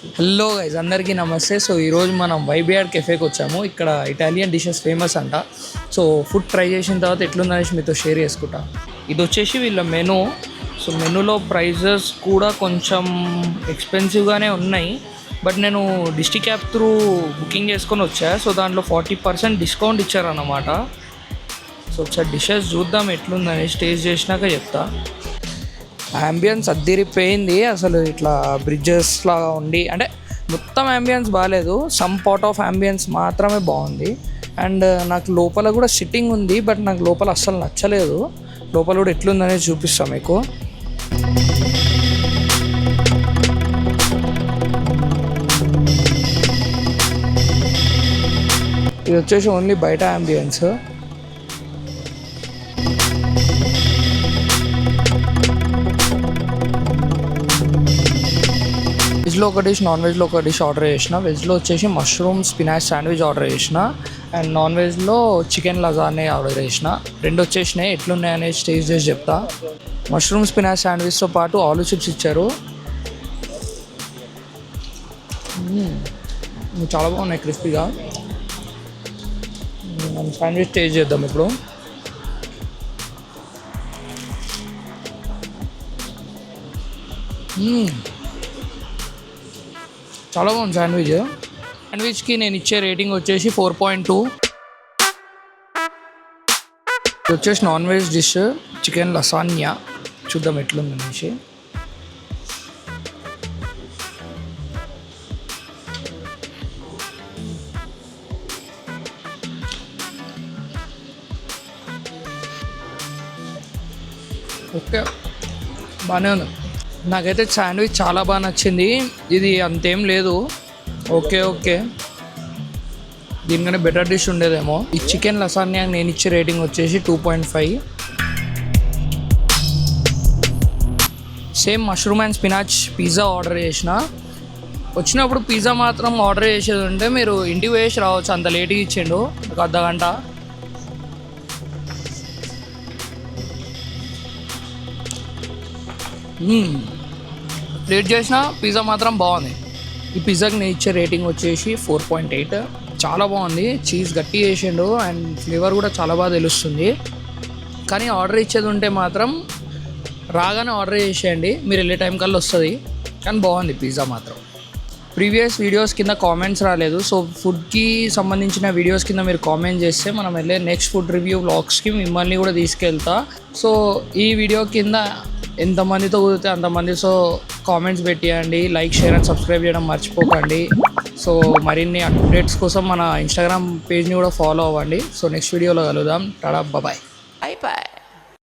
Hello guys, అందరికీ నమస్తే. So ఈరోజు మనం వైబిఆర్ కెఫేకి వచ్చాము. ఇక్కడ ఇటాలియన్ డిషెస్ ఫేమస్ అంట. సో ఫుడ్ ట్రై చేసిన తర్వాత ఎట్లుందనేసి మీతో షేర్ చేసుకుంటా. ఇది వచ్చేసి వీళ్ళ మెనూ. సో మెనూలో ప్రైజెస్ కూడా కొంచెం ఎక్స్పెన్సివ్గానే ఉన్నాయి. బట్ నేను డిస్ట్రిక్ట్ యాప్ త్రూ బుకింగ్ చేసుకొని వచ్చా. సో దాంట్లో 40% డిస్కౌంట్ ఇచ్చారన్నమాట. సో ఒకసారి డిషెస్ చూద్దాం ఎట్లుందనేసి టేస్ట్ చేసినాక చెప్తా. యాంబియన్స్ అద్దిరిపోయింది. అసలు ఇట్లా బ్రిడ్జెస్ లాగా ఉండి, అంటే మొత్తం యాంబియన్స్ బాగాలేదు, సమ్ పార్ట్ ఆఫ్ యాంబియన్స్ మాత్రమే బాగుంది. అండ్ నాకు లోపల కూడా సిట్టింగ్ ఉంది, బట్ నాకు లోపల అస్సలు నచ్చలేదు. లోపల కూడా ఎట్లుందనేది చూపిస్తాం మీకు. ఇది వచ్చేసి ఓన్లీ బయట యాంబియన్స్. వెజ్లో ఒక డిష్, నాన్ వెజ్లో ఒక డిష్ ఆర్డర్ చేసిన. వెజ్లో వచ్చేసి మష్రూమ్ స్పినాచ్ శాండ్విచ్ ఆర్డర్ చేసిన. అండ్ నాన్ వెజ్లో చికెన్ లజానే ఆర్డర్ చేసిన. రెండు వచ్చేసినాయి. ఎట్లున్నాయనేది టేస్ట్ చేసి చెప్తా. మష్రూమ్ స్పినాచ్ శాండ్విచ్తో పాటు ఆలూ చిప్స్ ఇచ్చారు. చాలా బాగున్నాయి, క్రిస్పీగా. శాండ్విచ్ టేస్ట్ చేద్దాం ఇప్పుడు. చాలా బాగుంది శాండ్విచ్. శాండ్విచ్కి నేను ఇచ్చే రేటింగ్ వచ్చేసి 4.2. వచ్చేసి నాన్ వెజ్ డిష్ చికెన్ లసాన్యా. చూద్దాం ఎట్లుంది అనేసి. ఓకే, బాగానే ఉంది. నాకైతే శాండ్విచ్ చాలా బాగా నచ్చింది. ఇది అంతేం లేదు, ఓకే. దీనికన్నా బెటర్ డిష్ ఉండేదేమో. ఈ చికెన్ లసాన్యా నేను ఇచ్చే రేటింగ్ వచ్చేసి 2.5. Same mushroom and spinach pizza order చేసిన. వచ్చినప్పుడు పిజ్జా మాత్రం ఆర్డర్ చేసేది ఉంటే మీరు ఇంటికి వేసి రావచ్చు. అంత లేట్గా ఇచ్చిండు, ఒక అర్ధగంట. ప్లేట్ చేసిన పిజ్జా మాత్రం బాగుంది. ఈ పిజ్జాకి నేను ఇచ్చే రేటింగ్ వచ్చేసి 4.8. చాలా బాగుంది. చీజ్ గట్టి చేసిండు అండ్ ఫ్లేవర్ కూడా చాలా బాగా తెలుస్తుంది. కానీ ఆర్డర్ ఇచ్చేది ఉంటే మాత్రం రాగానే ఆర్డర్ చేసేయండి, మీరు వెళ్ళే టైం కల్లా వస్తుంది. కానీ బాగుంది పిజ్జా మాత్రం. ప్రీవియస్ వీడియోస్ కింద కామెంట్స్ రాలేదు. సో ఫుడ్కి సంబంధించిన వీడియోస్ కింద మీరు కామెంట్ చేస్తే మనం వెళ్ళే నెక్స్ట్ ఫుడ్ రివ్యూ వ్లాగ్స్కి మిమ్మల్ని కూడా తీసుకెళ్తా. సో ఈ వీడియో కింద ఎంతమందితో కుదిరితే అంతమందితో కామెంట్స్ పెట్టియండి. లైక్, షేర్ అండ్ సబ్స్క్రైబ్ చేయడం మర్చిపోకండి. సో మరిన్ని అప్డేట్స్ కోసం మన ఇన్స్టాగ్రామ్ పేజ్ని కూడా ఫాలో అవ్వండి. సో నెక్స్ట్ వీడియోలో కలుద్దాం. టాటా, బాయ్.